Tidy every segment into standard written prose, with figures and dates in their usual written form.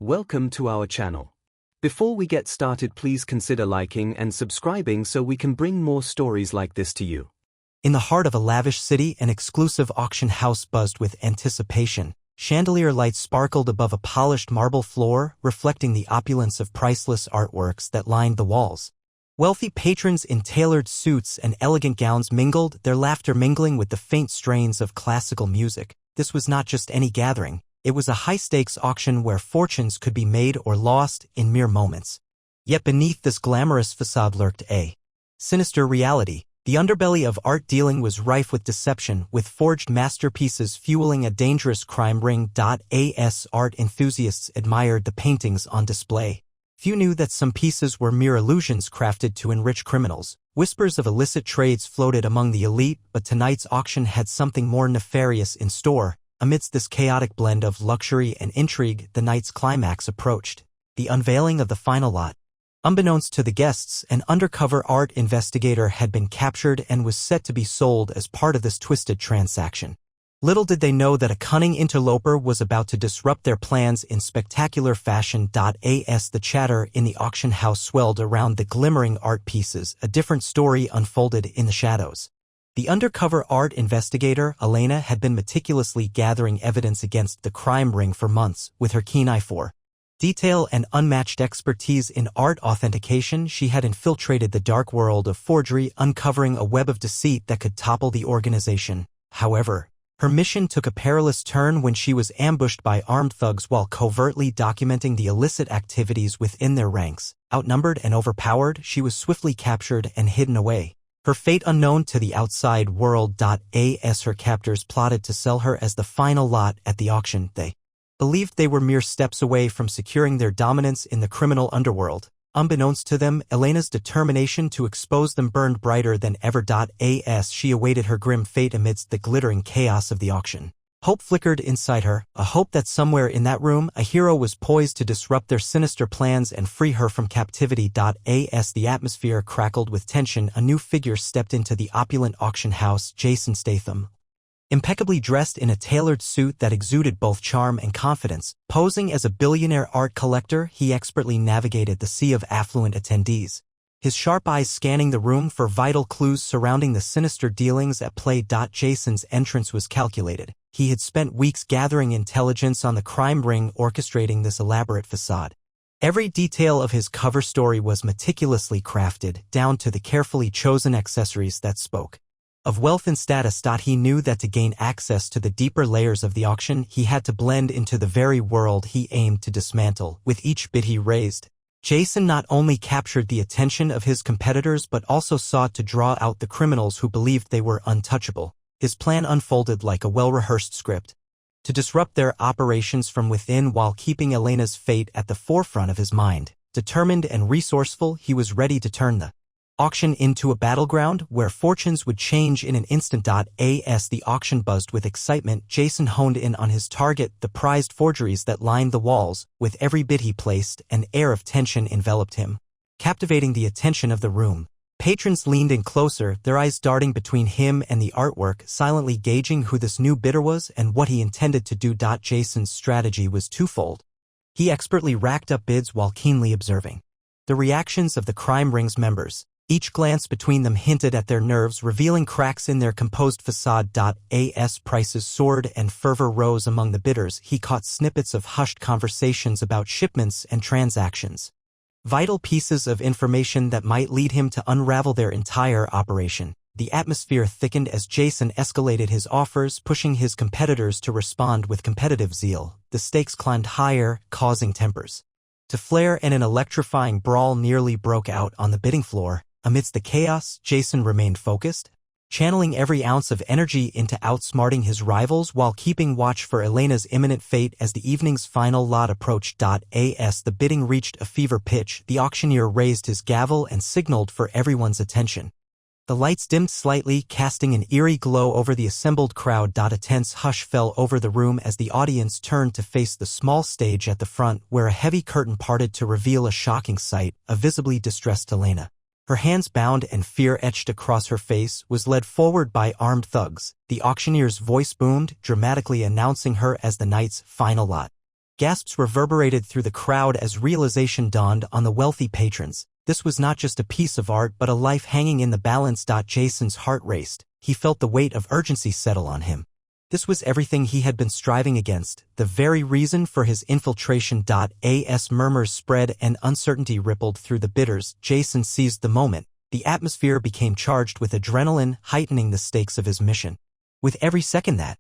Welcome to our channel. Before we get started, please consider liking and subscribing so we can bring more stories like this to you. In the heart of a lavish city, an exclusive auction house buzzed with anticipation. Chandelier lights sparkled above a polished marble floor, reflecting the opulence of priceless artworks that lined the walls. Wealthy patrons in tailored suits and elegant gowns mingled, their laughter mingling with the faint strains of classical music. This was not just any gathering. It was a high-stakes auction where fortunes could be made or lost in mere moments. Yet beneath this glamorous facade lurked a sinister reality. The underbelly of art dealing was rife with deception, with forged masterpieces fueling a dangerous crime ring. As art enthusiasts admired the paintings on display, few knew that some pieces were mere illusions crafted to enrich criminals. Whispers of illicit trades floated among the elite, but tonight's auction had something more nefarious in store. Amidst this chaotic blend of luxury and intrigue, the night's climax approached: the unveiling of the final lot. Unbeknownst to the guests, an undercover art investigator had been captured and was set to be sold as part of this twisted transaction. Little did they know that a cunning interloper was about to disrupt their plans in spectacular fashion. As the chatter in the auction house swelled around the glimmering art pieces, a different story unfolded in the shadows. The undercover art investigator, Elena, had been meticulously gathering evidence against the crime ring for months. With her keen eye for detail and unmatched expertise in art authentication, she had infiltrated the dark world of forgery, uncovering a web of deceit that could topple the organization. However, her mission took a perilous turn when she was ambushed by armed thugs while covertly documenting the illicit activities within their ranks. Outnumbered and overpowered, she was swiftly captured and hidden away, her fate unknown to the outside world. As her captors plotted to sell her as the final lot at the auction, they believed they were mere steps away from securing their dominance in the criminal underworld. Unbeknownst to them, Elena's determination to expose them burned brighter than ever. As she awaited her grim fate amidst the glittering chaos of the auction, hope flickered inside her, a hope that somewhere in that room a hero was poised to disrupt their sinister plans and free her from captivity. As the atmosphere crackled with tension, a new figure stepped into the opulent auction house: Jason Statham. Impeccably dressed in a tailored suit that exuded both charm and confidence, posing as a billionaire art collector, he expertly navigated the sea of affluent attendees, his sharp eyes scanning the room for vital clues surrounding the sinister dealings at play. Jason's entrance was calculated. He had spent weeks gathering intelligence on the crime ring, orchestrating this elaborate facade. Every detail of his cover story was meticulously crafted, down to the carefully chosen accessories that spoke of wealth and status. He knew that to gain access to the deeper layers of the auction, he had to blend into the very world he aimed to dismantle. With each bid he raised, Jason not only captured the attention of his competitors but also sought to draw out the criminals who believed they were untouchable. His plan unfolded like a well-rehearsed script: to disrupt their operations from within while keeping Elena's fate at the forefront of his mind. Determined and resourceful, he was ready to turn the auction into a battleground where fortunes would change in an instant. As the auction buzzed with excitement, Jason honed in on his target, the prized forgeries that lined the walls. With every bid he placed, an air of tension enveloped him, captivating the attention of the room. Patrons leaned in closer, their eyes darting between him and the artwork, silently gauging who this new bidder was and what he intended to do. Jason's strategy was twofold. He expertly racked up bids while keenly observing the reactions of the crime ring's members. Each glance between them hinted at their nerves, revealing cracks in their composed facade. As prices soared and fervor rose among the bidders, he caught snippets of hushed conversations about shipments and transactions, vital pieces of information that might lead him to unravel their entire operation. The atmosphere thickened as Jason escalated his offers, pushing his competitors to respond with competitive zeal. The stakes climbed higher, causing tempers to flare, and an electrifying brawl nearly broke out on the bidding floor. Amidst the chaos, Jason remained focused, channeling every ounce of energy into outsmarting his rivals while keeping watch for Elena's imminent fate. As the evening's final lot approached, as the bidding reached a fever pitch, the auctioneer raised his gavel and signaled for everyone's attention. The lights dimmed slightly, casting an eerie glow over the assembled crowd. A tense hush fell over the room as the audience turned to face the small stage at the front, where a heavy curtain parted to reveal a shocking sight: a visibly distressed Elena, her hands bound and fear etched across her face, was led forward by armed thugs. The auctioneer's voice boomed, dramatically announcing her as the night's final lot. Gasps reverberated through the crowd as realization dawned on the wealthy patrons. This was not just a piece of art but a life hanging in the balance. Jason's heart raced. He felt the weight of urgency settle on him. This was everything he had been striving against, the very reason for his infiltration. As murmurs spread and uncertainty rippled through the bidders, Jason seized the moment. The atmosphere became charged with adrenaline, heightening the stakes of his mission. With every second that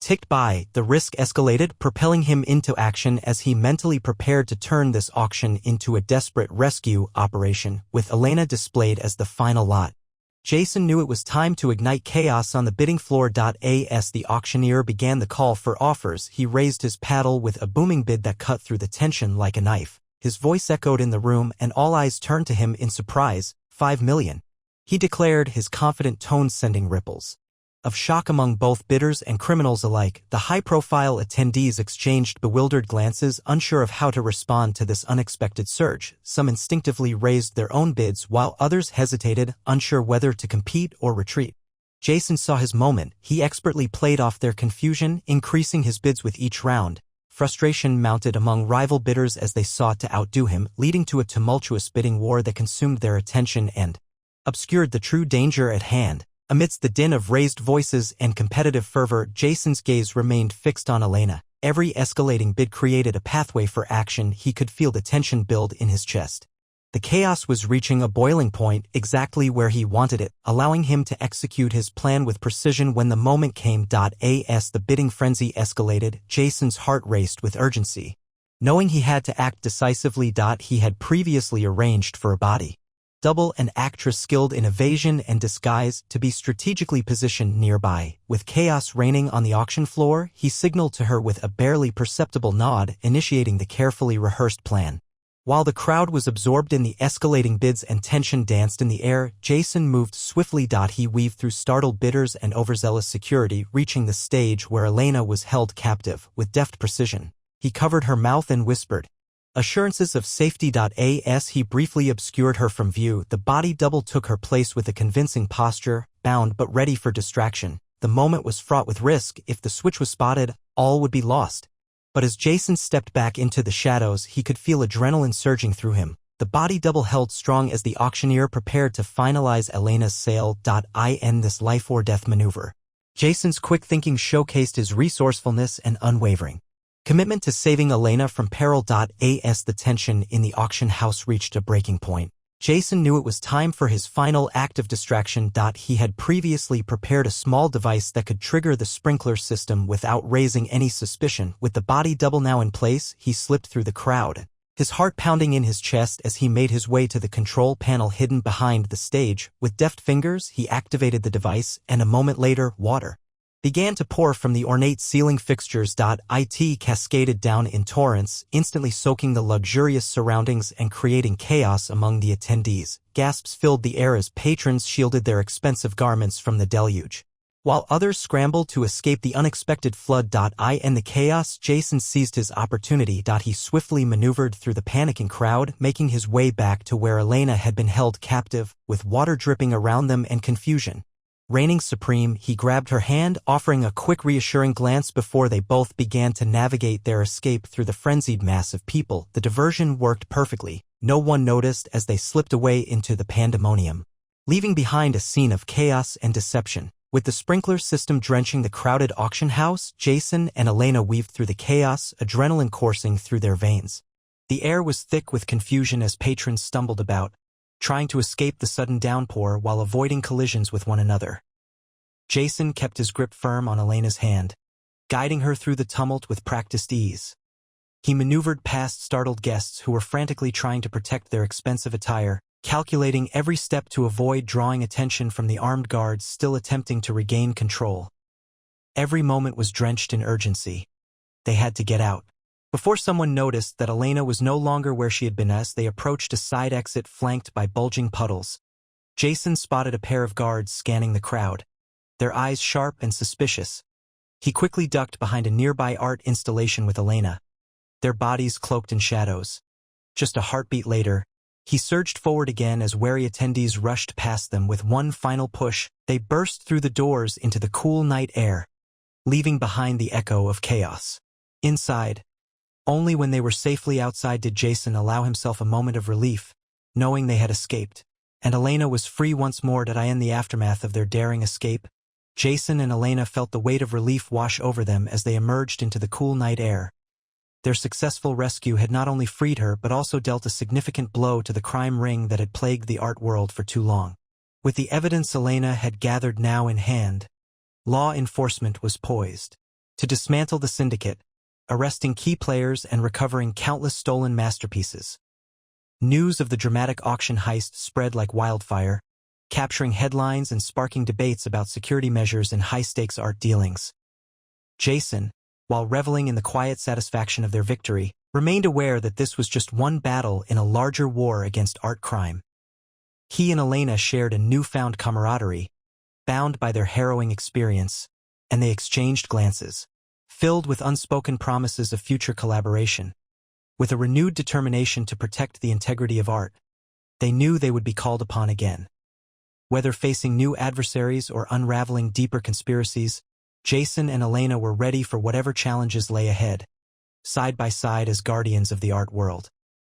ticked by, the risk escalated, propelling him into action as he mentally prepared to turn this auction into a desperate rescue operation, with Elena displayed as the final lot. Jason knew it was time to ignite chaos on the bidding floor. As the auctioneer began the call for offers, he raised his paddle with a booming bid that cut through the tension like a knife. His voice echoed in the room and all eyes turned to him in surprise. 5 million. He declared, his confident tone sending ripples of shock among both bidders and criminals alike. The high-profile attendees exchanged bewildered glances, unsure of how to respond to this unexpected surge. Some instinctively raised their own bids, while others hesitated, unsure whether to compete or retreat. Jason saw his moment. He expertly played off their confusion, increasing his bids with each round. Frustration mounted among rival bidders as they sought to outdo him, leading to a tumultuous bidding war that consumed their attention and obscured the true danger at hand. Amidst the din of raised voices and competitive fervor, Jason's gaze remained fixed on Elena. Every escalating bid created a pathway for action. He could feel the tension build in his chest. The chaos was reaching a boiling point, exactly where he wanted it, allowing him to execute his plan with precision when the moment came. As the bidding frenzy escalated, Jason's heart raced with urgency. Knowing he had to act decisively. He had previously arranged for a body double, an actress skilled in evasion and disguise, to be strategically positioned nearby. With chaos reigning on the auction floor, he signaled to her with a barely perceptible nod, initiating the carefully rehearsed plan. While the crowd was absorbed in the escalating bids and tension danced in the air, Jason moved swiftly. He weaved through startled bidders and overzealous security, reaching the stage where Elena was held captive. With deft precision, he covered her mouth and whispered assurances of safety. As he briefly obscured her from view, the body double took her place with a convincing posture, bound but ready for distraction. The moment was fraught with risk. If the switch was spotted, all would be lost. But as Jason stepped back into the shadows, he could feel adrenaline surging through him. The body double held strong as the auctioneer prepared to finalize Elena's sale. In this life-or-death maneuver, Jason's quick thinking showcased his resourcefulness and unwavering commitment to saving Elena from peril. As the tension in the auction house reached a breaking point, Jason knew it was time for his final act of distraction. He had previously prepared a small device that could trigger the sprinkler system without raising any suspicion. With the body double now in place, he slipped through the crowd, his heart pounding in his chest as he made his way to the control panel hidden behind the stage. With deft fingers, he activated the device, and a moment later, water began to pour from the ornate ceiling fixtures. It cascaded down in torrents, instantly soaking the luxurious surroundings and creating chaos among the attendees. Gasps filled the air as patrons shielded their expensive garments from the deluge, while others scrambled to escape the unexpected flood. In the chaos, Jason seized his opportunity. He swiftly maneuvered through the panicking crowd, making his way back to where Elena had been held captive, with water dripping around them and confusion reigning supreme. He grabbed her hand, offering a quick reassuring glance before they both began to navigate their escape through the frenzied mass of people. The diversion worked perfectly. No one noticed as they slipped away into the pandemonium, leaving behind a scene of chaos and deception. With the sprinkler system drenching the crowded auction house, Jason and Elena weaved through the chaos, adrenaline coursing through their veins. The air was thick with confusion as patrons stumbled about, trying to escape the sudden downpour while avoiding collisions with one another. Jason kept his grip firm on Elena's hand, guiding her through the tumult with practiced ease. He maneuvered past startled guests who were frantically trying to protect their expensive attire, calculating every step to avoid drawing attention from the armed guards still attempting to regain control. Every moment was drenched in urgency. They had to get out before someone noticed that Elena was no longer where she had been. As they approached a side exit flanked by bulging puddles, Jason spotted a pair of guards scanning the crowd, their eyes sharp and suspicious. He quickly ducked behind a nearby art installation with Elena, their bodies cloaked in shadows. Just a heartbeat later, he surged forward again as wary attendees rushed past them. With one final push, they burst through the doors into the cool night air, leaving behind the echo of chaos. Inside, Only when they were safely outside did Jason allow himself a moment of relief, knowing they had escaped. And Elena was free once more. In the aftermath of their daring escape, Jason and Elena felt the weight of relief wash over them as they emerged into the cool night air. Their successful rescue had not only freed her but also dealt a significant blow to the crime ring that had plagued the art world for too long. With the evidence Elena had gathered now in hand, law enforcement was poised to dismantle the syndicate, arresting key players and recovering countless stolen masterpieces. News of the dramatic auction heist spread like wildfire, capturing headlines and sparking debates about security measures in high-stakes art dealings. Jason, while reveling in the quiet satisfaction of their victory, remained aware that this was just one battle in a larger war against art crime. He and Elena shared a newfound camaraderie, bound by their harrowing experience, and they exchanged glances, filled with unspoken promises of future collaboration. With a renewed determination to protect the integrity of art, they knew they would be called upon again. Whether facing new adversaries or unraveling deeper conspiracies, Jason and Elena were ready for whatever challenges lay ahead, side by side as guardians of the art world.